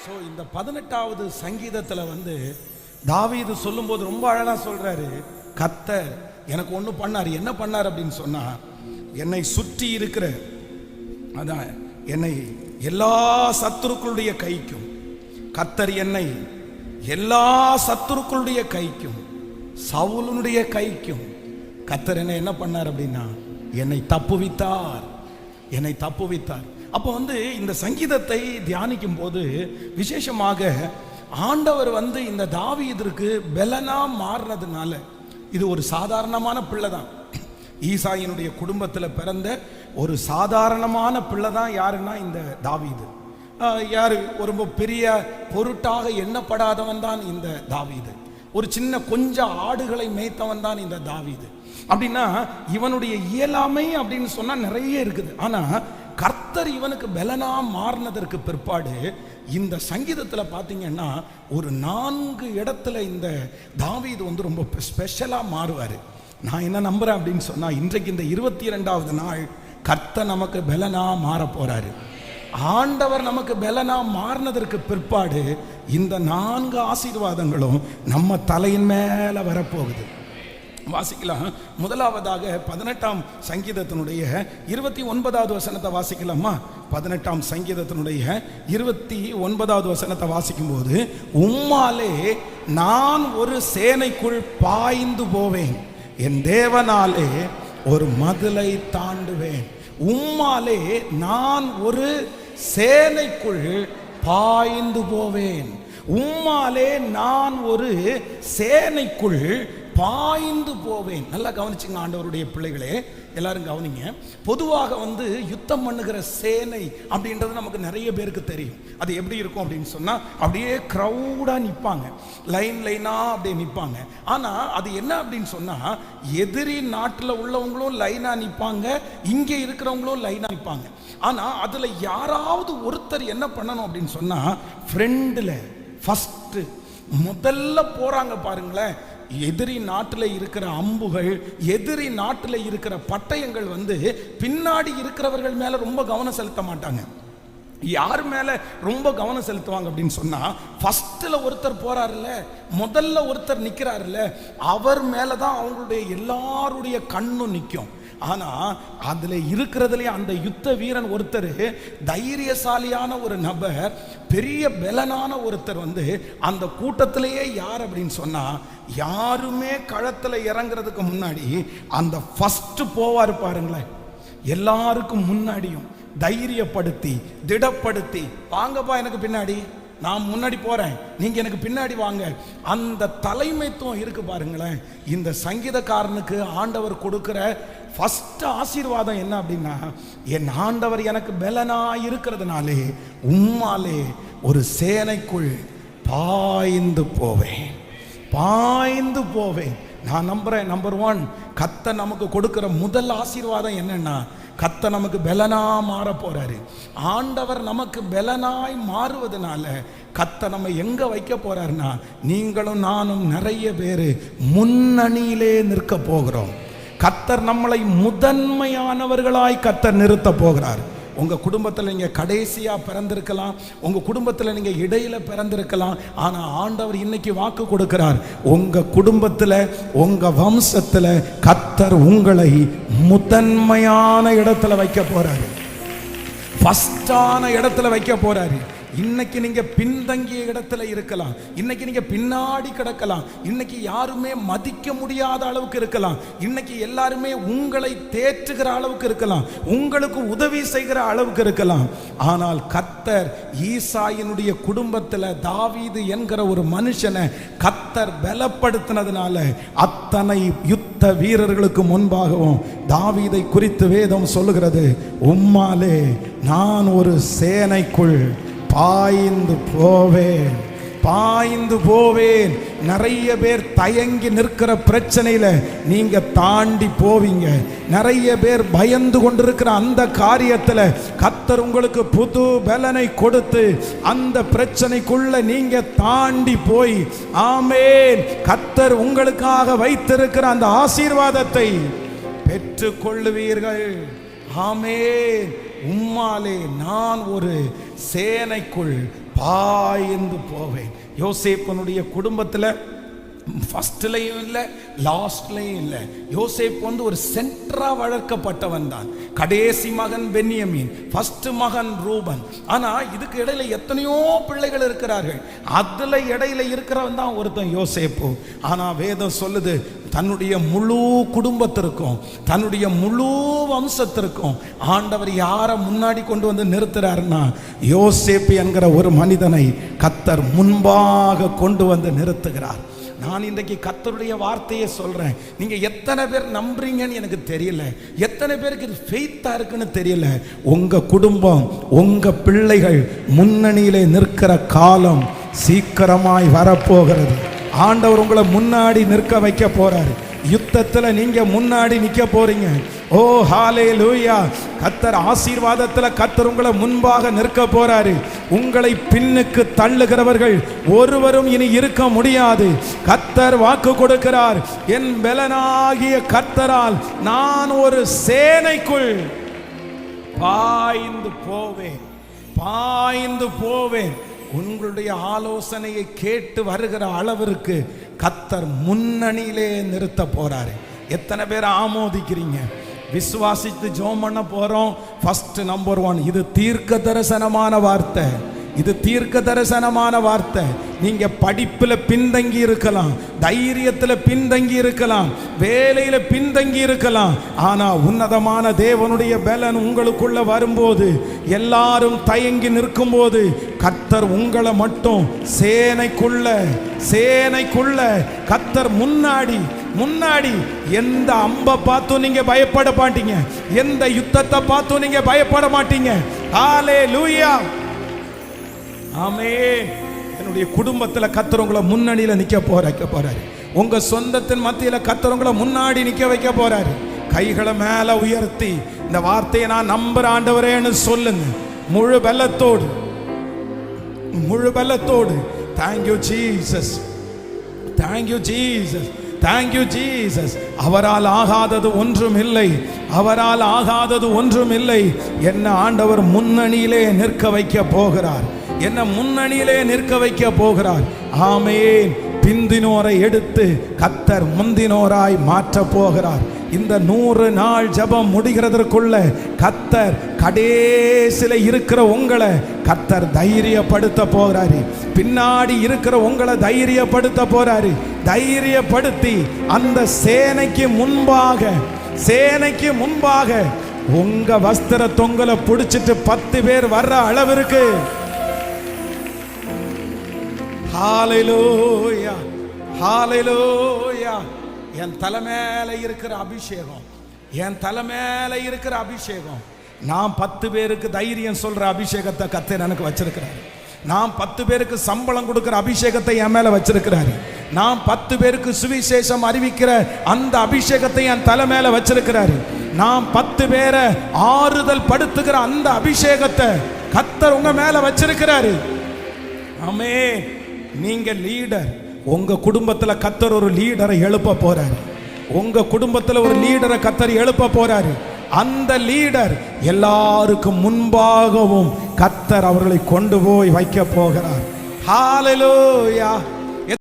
So இந்த 18வது சங்கீதத்தில் தாவீது சொல்லும்போது ரொம்ப அழகா சொல்றாரு, கர்த்தர் எனக்கு ஒன்று பண்ணார். என்ன பண்ணார் அப்படின்னு சொன்னா, என்னை சுற்றி இருக்கிற அதான் என்னை எல்லா சத்துருக்களுடைய கைக்கும், கர்த்தர் என்னை எல்லா சத்துருக்களுடைய கைக்கும், சவுலுடைய கைக்கும் கர்த்தர் என்ன பண்ணார் அப்படின்னா என்னை தப்புவித்தார், என்னை தப்புவித்தார். அப்போ இந்த சங்கீதத்தை தியானிக்கும் போது விசேஷமாக ஆண்டவர் இந்த தாவீதிற்கு பெலனா மாறினதுனால, இது ஒரு சாதாரணமான பிள்ளை தான், ஈசாயினுடைய குடும்பத்தில் பிறந்த ஒரு சாதாரணமான பிள்ளை தான். யாருன்னா இந்த தாவீது. யாரு ரொம்ப பெரிய பொருட்டாக எண்ணப்படாதவன் தான் இந்த தாவீது. ஒரு சின்ன கொஞ்சம் ஆடுகளை மேய்த்தவன் தான் இந்த தாவீது. அப்படின்னா இவனுடைய இயலாமை அப்படின்னு சொன்னா நிறைய இருக்குது. ஆனா கர்த்தர் இவனுக்கு பெலனா மாறினதற்கு பிற்பாடு இந்த சங்கீதத்தில் பார்த்தீங்கன்னா ஒரு 4 இடத்துல இந்த தாவீது ரொம்ப ஸ்பெஷலா மாறுவார். நான் என்ன நம்புறேன் அப்படின்னு சொன்னா, இன்றைக்கு இந்த 22வது நாள் கர்த்தர் நமக்கு பெலனா மாற போறாரு. ஆண்டவர் நமக்கு பெலனா மாறினதற்கு பிற்பாடு இந்த 4 ஆசீர்வாதங்களும் நம்ம தலையின் மேல வரப்போகுது. வாசிக்கலாம். முதலாவதாக 18ஆம் சங்கீதத்தினுடைய 29வது வசனத்தை வாசிக்கலாமா? 18ஆம் சங்கீதத்தினுடைய 29வது வசனத்தை வாசிக்கும் போது, உம்மாலே நான் ஒரு சேனைக்குள் பாய்ந்து போவேன், என் தேவனாலே ஒரு மதிலை தாண்டுவேன். உம்மாலே நான் ஒரு சேனைக்குள் பாய்ந்து போவேன். உம்மாலே நான் ஒரு சேனைக்குள் பாய்ந்து போவேன். நல்லா கவனிச்சுங்க ஆண்டவருடைய பிள்ளைகளே, எல்லாரும் கவனிங்க. பொதுவாக யுத்தம் பண்ணுகிற சேனை அப்படின்றது நமக்கு நிறைய பேருக்கு தெரியும். அது எப்படி இருக்கும் அப்படின்னு சொன்னா, அப்படியே கிரௌடா நிற்பாங்க, லைன் லைனா அப்படியே நிற்பாங்க. ஆனா அது என்ன அப்படின்னு சொன்னா, எதிரி நாட்டில் உள்ளவங்களும் லைனா நிற்பாங்க, இங்கே இருக்கிறவங்களும் லைனா நிற்பாங்க. ஆனா அதுல யாராவது ஒருத்தர் என்ன பண்ணணும் அப்படின்னு சொன்னா, ஃப்ரெண்டில் ஃபர்ஸ்ட் முதல்ல போறாங்க பாருங்களேன். எதிரி நாட்டில் இருக்கிற அம்புகள், எதிரி நாட்டில் இருக்கிற பட்டயங்கள் பின்னாடி இருக்கிறவர்கள் மேல ரொம்ப கவனம் செலுத்த மாட்டாங்க. யார் மேல ரொம்ப கவனம் செலுத்துவாங்க அப்படின்னு சொன்னா, ஃபர்ஸ்ட்ல ஒருத்தர் போறாருல்ல, முதல்ல ஒருத்தர் நிக்கிறாருல்ல, அவர் மேலதான் அவங்களுடைய எல்லாருடைய கண்ணும் நிற்கும். ஆனா அதுல இருக்கிறதுலே அந்த யுத்த வீரன் ஒருத்தர், தைரியசாலியான ஒரு நபர், பெரிய பெலனான ஒருத்தர் அந்த கூட்டத்திலேயே யார் அப்படின்னு சொன்னா, யாருமே களத்துல இறங்குறதுக்கு முன்னாடி அந்த ஃபர்ஸ்ட் போவாரு பாருங்களேன். எல்லாருக்கும் முன்னாடியும் தைரியப்படுத்தி திடப்படுத்தி, வாங்கப்பா எனக்கு பின்னாடி, நான் முன்னாடி போறேன், நீங்க எனக்கு பின்னாடி வாங்க, அந்த தலைமைத்துவம் இருக்கு பாருங்களேன். இந்த சங்கீதக்காரனுக்கு ஆண்டவர் கொடுக்கிற ஃபர்ஸ்ட் ஆசீர்வாதம் என்ன அப்படின்னா, என் ஆண்டவர் எனக்கு பெலனா இருக்கிறதுனாலே உம்மாலே ஒரு சேனைக்குள் பாய்ந்து போவேன், பாய்ந்து போவேன். நான் நம்புறேன், நம்பர் 1, கர்த்தர் நமக்கு கொடுக்கிற முதல் ஆசீர்வாதம் என்னன்னா, கர்த்தர் நமக்கு பெலனா மாற போறாரு. ஆண்டவர் நமக்கு பெலனாய் மாறுவதனால கர்த்தர் நம்ம எங்க வைக்க போறாருன்னா, நீங்களும் நானும் நிறைய பேரு முன்னணியிலே நிற்க போகிறோம். கர்த்தர் நம்மளை முதன்மையானவர்களாய் கர்த்தர் நிறுத்த போகிறார். உங்க குடும்பத்தில் நீங்க கடைசியா பிறந்திருக்கலாம், உங்க குடும்பத்தில் நீங்க இடையில பிறந்திருக்கலாம். ஆனா ஆண்டவர் இன்னைக்கு வாக்கு கொடுக்கிறார், உங்க குடும்பத்தில் உங்க வம்சத்தில் கர்த்தர் உங்களை முதன்மையான இடத்துல வைக்க போறாரு, ஃபர்ஸ்டான இடத்துல வைக்க போறாரு. இன்னைக்கு நீங்க பின்தங்கிய இடத்துல இருக்கலாம், இன்னைக்கு நீங்க பின்னாடி கிடக்கலாம், இன்னைக்கு யாருமே மதிக்க முடியாத அளவுக்கு இருக்கலாம், இன்னைக்கு எல்லாருமே உங்களை தேற்றுகிற அளவுக்கு இருக்கலாம், உங்களுக்கு உதவி செய்கிற அளவுக்கு இருக்கலாம். ஆனால் கர்த்தர் ஈசாயினுடைய குடும்பத்தில் தாவீது என்கிற ஒரு மனுஷனை கர்த்தர் பலப்படுத்தினதுனால அத்தனை யுத்த வீரர்களுக்கு முன்பாகவும் தாவீதை குறித்து வேதம் சொல்லுகிறது, உம்மாலே நான் ஒரு சேனைக்குள் பாய்ந்து போவேன், பாய்ந்து போவேன். நிறைய பேர் தயங்கி நிற்கிற பிரச்சனையில நீங்க தாண்டி போவீங்க. நிறைய பேர் பயந்து கொண்டிருக்கிற அந்த காரியத்துல கர்த்தர் உங்களுக்கு புது பலனை கொடுத்து அந்த பிரச்சனைக்குள்ள நீங்க தாண்டி போய், ஆமென், கர்த்தர் உங்களுக்காக வைத்திருக்கிற அந்த ஆசீர்வாதத்தை பெற்றுக் கொள்ளுவீர்கள். ஆமென். உம்மாலே நான் ஒரு சேனைக்குள் பாய்ந்து போவேன். யோசேப்பனுடைய குடும்பத்தில் ஃபர்ஸ்ட்லையும் இல்லை, லாஸ்ட்லையும் இல்லை. யோசேப்பு வந்து ஒரு சென்ட்ரா வளர்க்கப்பட்டவன் தான். கடைசி மகன் பென்யமீன், ஃபர்ஸ்ட் மகன் ரூபன். ஆனா இதுக்கு இடையில எத்தனையோ பிள்ளைகள் இருக்கிறார்கள். அதுல இடையில இருக்கிறவன் தான் ஒருத்தன் யோசேப்பு. ஆனா வேதம் சொல்லுது, தன்னுடைய முழு குடும்பத்திற்கும் தன்னுடைய முழு வம்சத்திற்கும் ஆண்டவர் யாரை முன்னாடி கொண்டு வந்து நிறுத்துறாருன்னா, யோசேப்பு என்கிற ஒரு மனிதனை கர்த்தர் முன்பாக கொண்டு வந்து நிறுத்துகிறார். நான் இன்றைக்கு கர்த்தருடைய வார்த்தையை சொல்றேன். நீங்க எத்தனை பேர் நம்புறீங்கன்னு எனக்கு தெரியல, எத்தனை பேருக்கு இது ஃபெய்த்தா இருக்குன்னு தெரியல. உங்க குடும்பம், உங்க பிள்ளைகள் முன்னணியிலே நிற்கிற காலம் சீக்கிரமாய் வரப்போகிறது. ஆண்டவர் உங்களை முன்னாடி நிற்க வைக்க போறாரு. யுத்தத்தில் நீங்க முன்னாடி நிற்க போறீங்க. ஓ ஹalleluya! கர்த்தர் ஆசீர்வாதத்தில் கர்த்தர் உங்களை முன்பாக நிற்க போறாரு. உங்களை பின்னுக்கு தள்ளுகிறவர்கள் ஒருவரும் இனி இருக்க முடியாது. கர்த்தர் வாக்கு கொடுக்கிறார், என் பலனாகிய கர்த்தரால் நான் ஒரு சேனைக்குள் பாய்ந்து போவேன், பாய்ந்து போவேன். உங்களுடைய ஆலோசனையை கேட்டு வருகிற அளவிற்கு கர்த்தர் முன்னணியிலே நிறுத்த போறாரு. எத்தனை பேர் ஆமோதிக்கிறீங்க? விசுவாசித்து ஜெபம் பண்ண போறோம். ஃபர்ஸ்ட் நம்பர் 1, இது தீர்க்க தரிசனமான வார்த்தை. இது தீர்க்க தரிசனமான வார்த்தை. நீங்க படிப்புல பின்தங்கி இருக்கலாம், தைரியத்துல பின்தங்கி இருக்கலாம், வேலையில பின்தங்கி இருக்கலாம். ஆனா உன்னதமான தேவனுடைய பலன் உங்களுக்குள்ள வரும்போது, எல்லாரும் தயங்கி நிற்கும் போது, கர்த்தர் உங்களை மட்டும் சேனைக்குள்ள கர்த்தர் முன்னாடி எந்த அம்பை பார்த்தும் நீங்க பயப்பட மாட்டீங்க, எந்த யுத்தத்தை பார்த்தும் நீங்க பயப்பட மாட்டீங்க. ஹalleluya, ஆமென். என்னுடைய குடும்பத்தில் கர்த்தர் உங்களை முன்னணியில் நிற்க போறாரு. உங்க சொந்தத்தின் மத்தியில் கர்த்தர் உங்களை முன்னாடி நிற்க வைக்க போறாரு. கைகளை மேல உயர்த்தி இந்த வார்த்தையை நான் நம்புற ஆண்டவரேன்னு சொல்லுங்க, முழு பலத்தோடு. Thank you Jesus, thank you Jesus, thank you Jesus. அவரால் ஆகாதது ஒன்றும் இல்லை, அவரால் ஆகாதது ஒன்றும் இல்லை. என்ன ஆண்டவர் முன்னணியிலே நிற்க வைக்க போகிறார், என்ன முன்னணியிலே நிற்க வைக்க போகிறார். ஆமென். பிந்தினோரை எடுத்து கர்த்தர் முந்தினோராய் மாற்ற போகிறார். இந்த 100 நாள் ஜெபம் முடிகிறதற்குள்ள கர்த்தர் கடைசில இருக்கிற உங்களை கர்த்தர் தைரியப்படுத்த போகிறாரு. பின்னாடி இருக்கிற உங்களை தைரியப்படுத்த போறாரு. தைரியப்படுத்தி அந்த சேனைக்கு முன்பாக உங்க வஸ்திர தொங்கலை பிடிச்சிட்டு 10 பேர் வர்ற அளவிற்கு ஹalleluya, ஹalleluya. என் தலைமையில இருக்கிற அபிஷேகம், என் தலைமையில இருக்கிற அபிஷேகம், நான் 10 பேருக்கு தைரியம் சொல்ற அபிஷேகத்தை கர்த்தர் எனக்கு வச்சிருக்கிறாரு. நான் 10 பேருக்கு சம்பளம் கொடுக்கிற அபிஷேகத்தை என் மேல வச்சிருக்கிறாரு. நான் 10 பேருக்கு சுவிசேஷம் அறிவிக்கிற அந்த அபிஷேகத்தை என் தலை மேல வச்சிருக்கிறாரு. நான் 10 பேரை ஆறுதல் படுத்துகிற அந்த அபிஷேகத்தை கர்த்தர் உங்க மேல வச்சிருக்கிறாரு. ஆமென். நீங்க லீடர். உங்க குடும்பத்துல கர்த்தர் ஒரு லீடரை எழுப்ப போறாரு. உங்க குடும்பத்துல ஒரு லீடரை கர்த்தர் எழுப்ப போறாரு. அந்த லீடர் எல்லாருக்கும் முன்பாகவும் கர்த்தர் அவர்களை கொண்டு போய் வைக்க போகிறார். ஹalleluya.